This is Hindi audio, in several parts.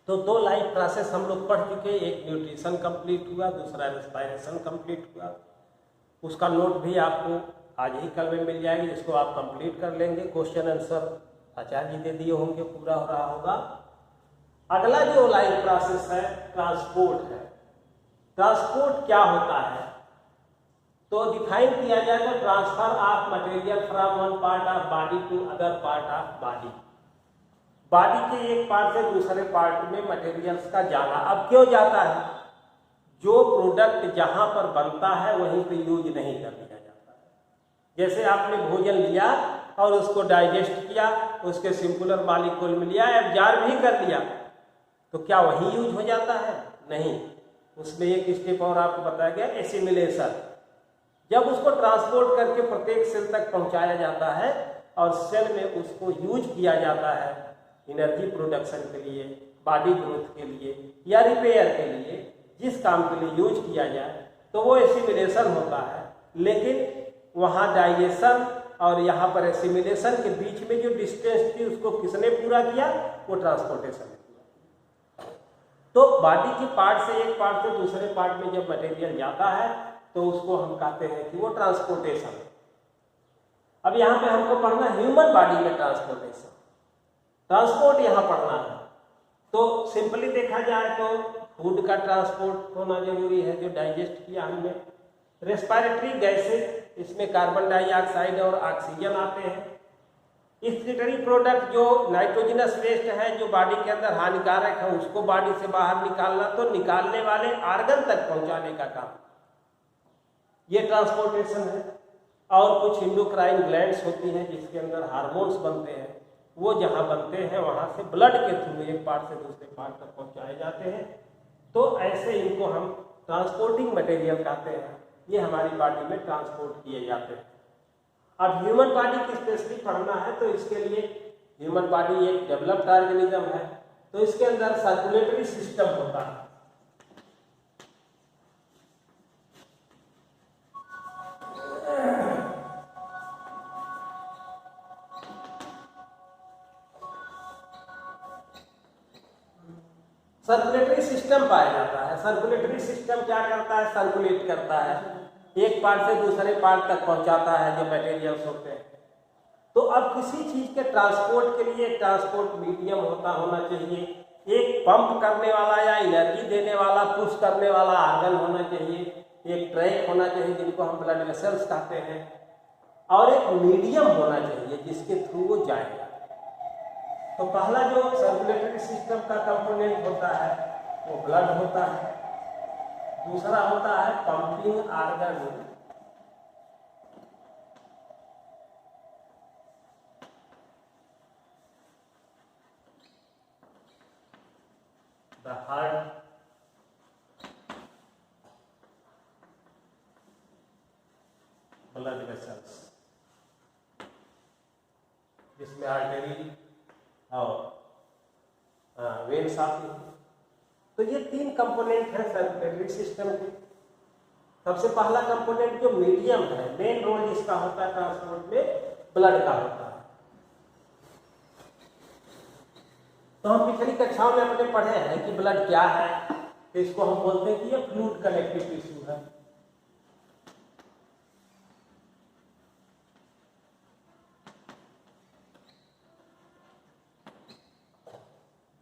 तो दो लाइफ प्रोसेस हम लोग पढ़ चुके, एक न्यूट्रिशन कंप्लीट हुआ, दूसरा रेस्पिरेशन कंप्लीट हुआ। उसका नोट भी आपको आज ही कल में मिल जाएगी, जिसको आप कंप्लीट कर लेंगे। क्वेश्चन आंसर आचार्य जी दे दिए होंगे, पूरा हो रहा होगा। अगला जो लाइफ प्रोसेस है ट्रांसपोर्ट है। ट्रांसपोर्ट क्या होता है तो डिफाइन किया जाए तो transfer of material from one part of body to other part of body. Body के एक पार्ट से दूसरे पार्ट में मटेरियल्स का जाना। अब क्यों जाता है? जो प्रोडक्ट जहां पर बनता है वहीं पे यूज नहीं कर लिया जाता है। जैसे आपने भोजन लिया और उसको डाइजेस्ट किया, उसके सिंपुलर मॉलिक्यूल में लिया, एब्जॉर्ब भी कर लिया, तो क्या वही यूज हो जाता है? नहीं, उसमें एक स्टेप और आपको बताया गया, एसिमिलेशन। जब उसको ट्रांसपोर्ट करके प्रत्येक सेल तक पहुंचाया जाता है और सेल में उसको यूज किया जाता है एनर्जी प्रोडक्शन के लिए, बॉडी ग्रोथ के लिए या रिपेयर के लिए, जिस काम के लिए यूज किया जाए, तो वो एसिमिलेशन होता है। लेकिन वहाँ डाइजेशन और यहाँ पर एसिमिलेशन के बीच में जो डिस्टेंस थी उसको किसने पूरा किया? वो ट्रांसपोर्टेशन ने किया। तो बॉडी के पार्ट से एक पार्ट से दूसरे पार्ट में जब मटेरियल जाता है तो उसको हम कहते हैं कि वो ट्रांसपोर्टेशन। अब यहाँ पे हमको पढ़ना ह्यूमन बॉडी में ट्रांसपोर्टेशन, ट्रांसपोर्ट यहाँ पढ़ना है। तो सिंपली देखा जाए तो फूड का ट्रांसपोर्ट होना जरूरी है, जो डाइजेस्ट किया हमने। रेस्पिरेटरी गैसेज, इसमें कार्बन डाइऑक्साइड और ऑक्सीजन आते हैं। एक्सक्रीटरी प्रोडक्ट, जो नाइट्रोजनस वेस्ट है जो बॉडी के अंदर हानिकारक है, उसको बॉडी से बाहर निकालना, तो निकालने वाले आर्गन तक पहुंचाने का काम, ये ट्रांसपोर्टेशन है। और कुछ इंडोक्राइन ग्लैंड्स होती हैं जिसके अंदर हार्मोन्स बनते हैं, वो जहाँ बनते हैं वहाँ से ब्लड के थ्रू एक पार्ट से दूसरे पार्ट तक पहुँचाए जाते हैं। तो ऐसे इनको हम ट्रांसपोर्टिंग मटेरियल कहते हैं। ये हमारी बॉडी में ट्रांसपोर्ट किए जाते हैं। अब ह्यूमन बॉडी की स्पेशली पढ़ना है तो इसके लिए ह्यूमन बॉडी एक डेवलप्ड ऑर्गेनिज्म है, तो इसके अंदर सर्कुलेटरी सिस्टम होता है। सर्कुलेटरी सिस्टम पाया जाता है। सर्कुलेटरी सिस्टम क्या करता है? सर्कुलेट करता है, एक पार्ट से दूसरे पार्ट तक पहुंचाता है जो मटेरियल्स होते हैं। तो अब किसी चीज के ट्रांसपोर्ट के लिए ट्रांसपोर्ट मीडियम होना चाहिए। एक पंप करने वाला या एनर्जी देने वाला, पुश करने वाला आर्गन होना चाहिए, एक ट्रैक होना चाहिए जिनको हम ब्लड वेसल्स कहते हैं, और एक मीडियम होना चाहिए जिसके थ्रू वो जाएगा। तो पहला जो सर्कुलेटरी सिस्टम का कंपोनेंट होता है वो ब्लड होता है। दूसरा होता है pumping organ, the heart, blood vessels, जिसमें आर्टरी और वेन्स आती हैं। तो ये तीन कंपोनेंट है सर्कुलेटरी सिस्टम के। सबसे पहला कंपोनेंट जो मीडियम है, मेन रोल जिसका होता है ट्रांसपोर्ट में, ब्लड का होता है। तो हम पिछली कक्षाओं में अपने पढ़े हैं कि ब्लड क्या है, तो इसको हम बोलते हैं कि ये फ्लूइड कनेक्टिव टिश्यू है।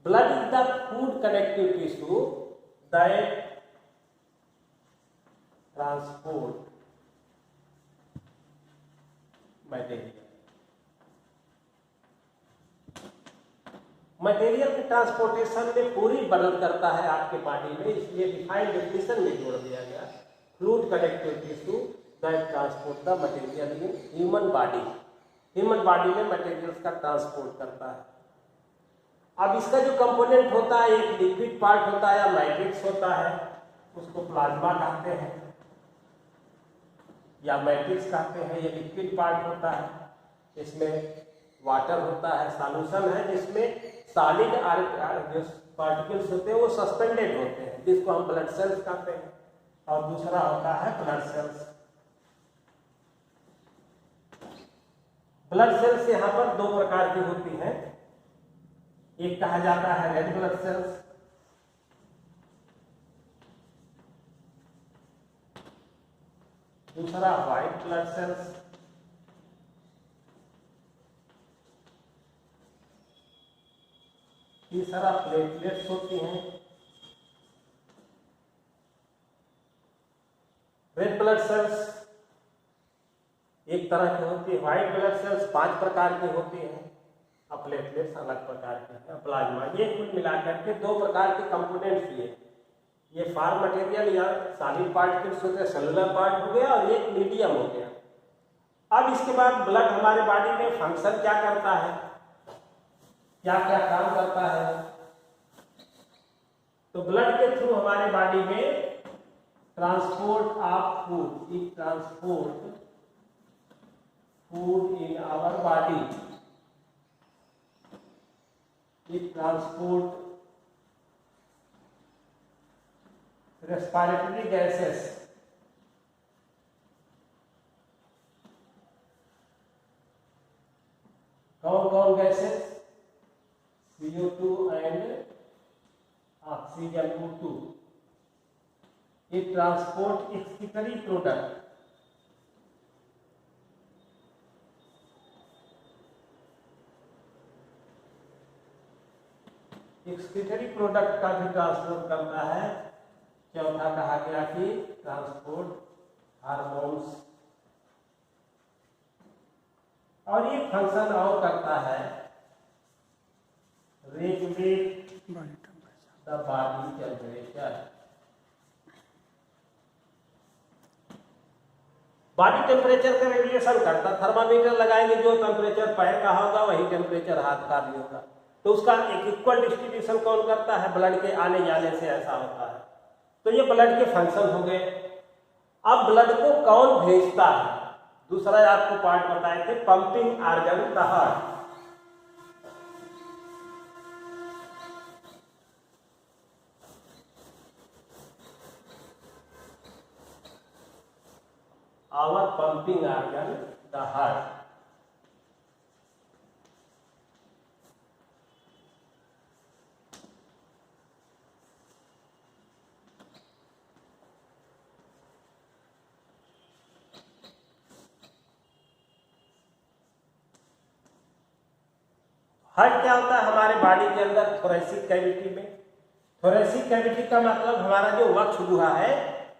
Blood is the fluid connective tissue that transport material. Material के ट्रांसपोर्टेशन में पूरी मदद करता है आपके बॉडी में, इसलिए डिफाइंड डेफिनेशन में जोड़ दिया गया, fluid connective tissue that transport the material in human body. Human body में मटेरियल्स का ट्रांसपोर्ट करता है। अब इसका जो कंपोनेंट होता है, एक लिक्विड पार्ट होता है या मैट्रिक्स होता है, उसको प्लाज्मा कहते हैं या मैट्रिक्स कहते हैं। ये लिक्विड पार्ट होता है, इसमें वाटर होता है, सॉल्यूशन है जिसमें सॉलिड जो पार्टिकल्स होते हैं वो सस्पेंडेड होते हैं, जिसको हम ब्लड सेल्स कहते हैं। और दूसरा होता है ब्लड सेल्स। ब्लड सेल्स यहाँ पर दो प्रकार की होती हैं, एक कहा जाता है रेड ब्लड सेल्स दूसरा व्हाइट ब्लड सेल्स, तीसरा प्लेटलेट्स होती हैं। रेड ब्लड सेल्स एक तरह की होती है, व्हाइट ब्लड सेल्स 5 प्रकार की होती हैं, और प्लेटलेट्स अलग प्रकार के हैं, प्लाज्मा। ये कुल मिलाकर के 2 प्रकार के कंपोनेंट्स लिए, ये फार्म मटेरियल या सॉलिड पार्टिकल्स होते हैं, सेलुलर पार्ट हो गया, और एक मीडियम हो गया। अब इसके बाद ब्लड हमारे बॉडी में फंक्शन क्या करता है, क्या क्या काम करता है। तो ब्लड के थ्रू हमारे बॉडी में transport of food, it transport food in our body, it transport respiratory gases, कौन कौन gases, CO2 and oxygen O2, it transport excretory product, excretory product का भी ट्रांसपोर्ट करता है। चौथा कहा गया कि ट्रांसपोर्ट हार्मोन्स, और ये फंक्शन और करता है regulate the body temperature. Body temperature का रेगुलेशन करता, थर्मामीटर लगाएंगे, जो टेम्परेचर पैर का होगा वही टेम्परेचर हाथ का भी होगा, तो उसका एक इक्वल डिस्ट्रीब्यूशन कौन करता है, ब्लड के आने जाने से ऐसा होता है। तो ये ब्लड के फंक्शन हो गए। अब ब्लड को कौन भेजता है, दूसरा आपको पार्ट बताए थे, pumping organ the heart. Our pumping organ the heart. Heart क्या होता है हमारे बॉडी के अंदर, थोरेसिक कैविटी में। थोरेसिक कैविटी का मतलब हमारा जो वक्ष गुहा है,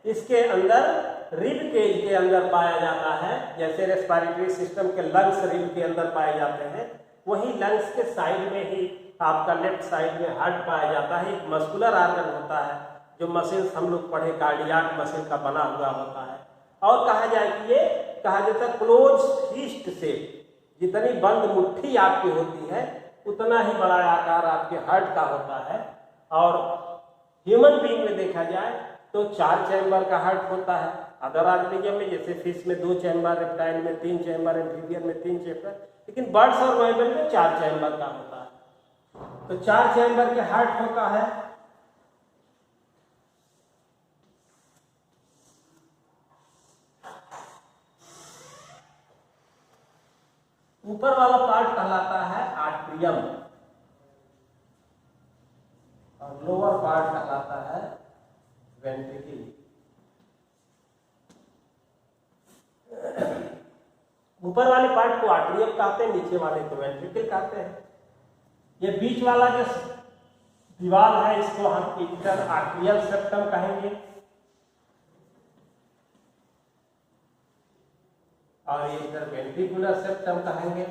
इसके अंदर रिब केज के अंदर पाया जाता है। जैसे रेस्पिरेटरी सिस्टम के लंग्स रिब के अंदर पाए जाते हैं, वही लंग्स के साइड में ही आपका लेफ्ट साइड में हार्ट पाया जाता है। एक मस्कुलर आर्गन होता है, जो मसल्स हम लोग पढ़े कार्डियाक मसल का बना हुआ होता है। और कहा जाए कि ये कहा जाता है क्लोज फिस्ट से, जितनी बंद मुट्ठी आपकी होती है उतना ही बड़ा आकार आपके हार्ट का होता है। और ह्यूमन बीइंग में देखा जाए तो 4 चैम्बर का हार्ट होता है। अदर ऑर्गेनिज्म में जैसे फिश में 2 चैम्बर, रेप्टाइल में 3 चैम्बर, एम्फीबियन में 3 चैम्बर, लेकिन बर्ड्स और मैमल में 4 चैम्बर का होता है। तो 4 चैम्बर के हार्ट होता है। ऊपर वाला पार्ट कहलाता है आर्ट्रियम और लोअर पार्ट कहलाता है वेंट्रिकल। ऊपर वाले पार्ट को आर्ट्रियम कहते हैं, नीचे वाले को वेंट्रिकल कहते हैं। ये बीच वाला जो दीवार है इसको हम इंटर आर्ट्रियल सेप्टम कहेंगे, और ये इधर वेंट्रिकुलर सेप्टम कहेंगे।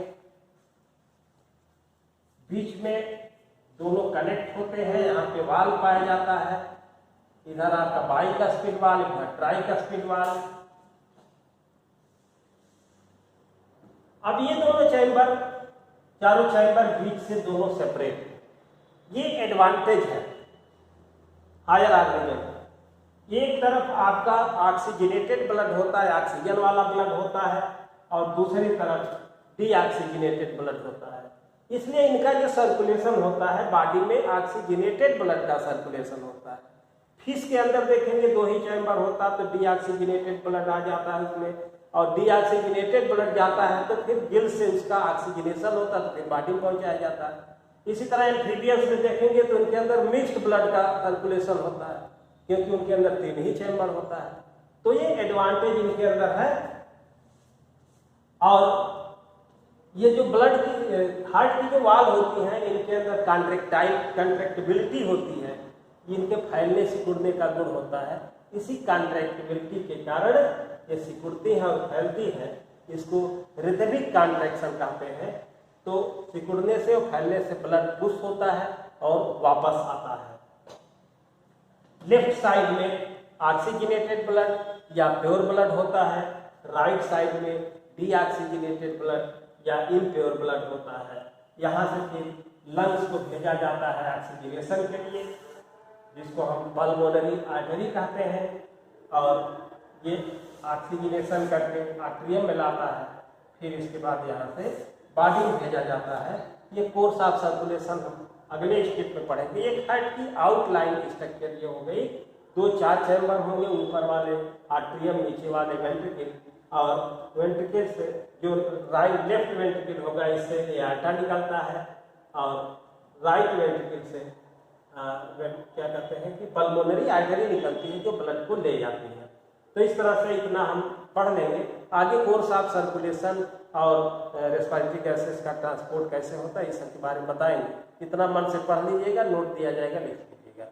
बीच में दोनों कनेक्ट होते हैं, यहाँ पे वाल पाया जाता है। इधर आपका बाइकस्पिड वाल, इधर ट्राइकस्पिड वाल। अब ये दोनों चैम्बर, चारों चैम्बर बीच से दोनों सेपरेट है। ये एडवांटेज है हायर ऑर्गेनिज्म। एक तरफ आपका ऑक्सीजनेटेड ब्लड होता है, ऑक्सीजन वाला ब्लड होता है, और दूसरी तरफ डीऑक्सीजनेटेड ब्लड होता है। इसलिए इनका जो सर्कुलेशन होता है बॉडी में, ऑक्सीजनेटेड ब्लड का सर्कुलेशन होता है। फिश के अंदर देखेंगे 2 ही चैम्बर होता है, तो डीऑक्सीजनेटेड ब्लड आ जाता है उसमें, और डीऑक्सीजनेटेड ब्लड जाता है तो फिर गिल से उसका ऑक्सीजनेशन होता है, तो फिर बॉडी में पहुंचाया जाता है। इसी तरह एम्फीबियंस में देखेंगे तो उनके अंदर मिक्स्ड ब्लड का सर्कुलेशन होता है, क्योंकि उनके अंदर 3 ही चैम्बर होता है। तो ये एडवांटेज इनके अंदर है। और ये जो ब्लड की हार्ट की जो वाल होती हैं, इनके अंदर कंट्रैक्टिबिलिटी होती है, इनके फैलने सिकुड़ने का गुण होता है। इसी कंट्रैक्टिबिलिटी के कारण ये सिकुड़ती हैं और फैलती हैं। इसको रिदमिक कॉन्ट्रैक्शन कहते हैं। तो सिकुड़ने से और फैलने से ब्लड पुश होता है और वापस आता है। लेफ्ट साइड में ऑक्सीजनेटेड ब्लड या प्योर ब्लड होता है, राइट साइड में डीऑक्सीजनेटेड ब्लड या इम्प्योर ब्लड होता है। यहाँ से फिर लंग्स को भेजा जाता है ऑक्सीजनेशन के लिए, जिसको हम पल्मोनरी आर्टरी कहते हैं, और ये ऑक्सीजनेशन करके आर्टरियम में लाता है। फिर इसके बाद यहाँ से बॉडी में भेजा जाता है। ये कोर्स ऑफ सर्कुलेशन हम अगले स्टेप में पढ़ेंगे। एक हार्ट की आउटलाइन स्ट्रक्चर ये हो गई, 2-4 चैम्बर होंगे, ऊपर वाले आर्टरियम, नीचे वाले वेंट्रिकल, और वेंट्रिकल से जो लेफ्ट वेंट्रिकल होगा, इससे एआर्टा निकलता है, और राइट वेंट्रिकल से क्या कहते हैं कि पल्मोनरी आर्टरी निकलती है जो ब्लड को ले जाती है। तो इस तरह से इतना हम पढ़ लेंगे। आगे कोर्स ऑफ सर्कुलेशन और रेस्पिरेटरी गैसेस का ट्रांसपोर्ट कैसे होता है, इस सब के बारे में बताएंगे। इतना मन से पढ़ लीजिएगा, नोट दिया जाएगा, लिख लीजिएगा।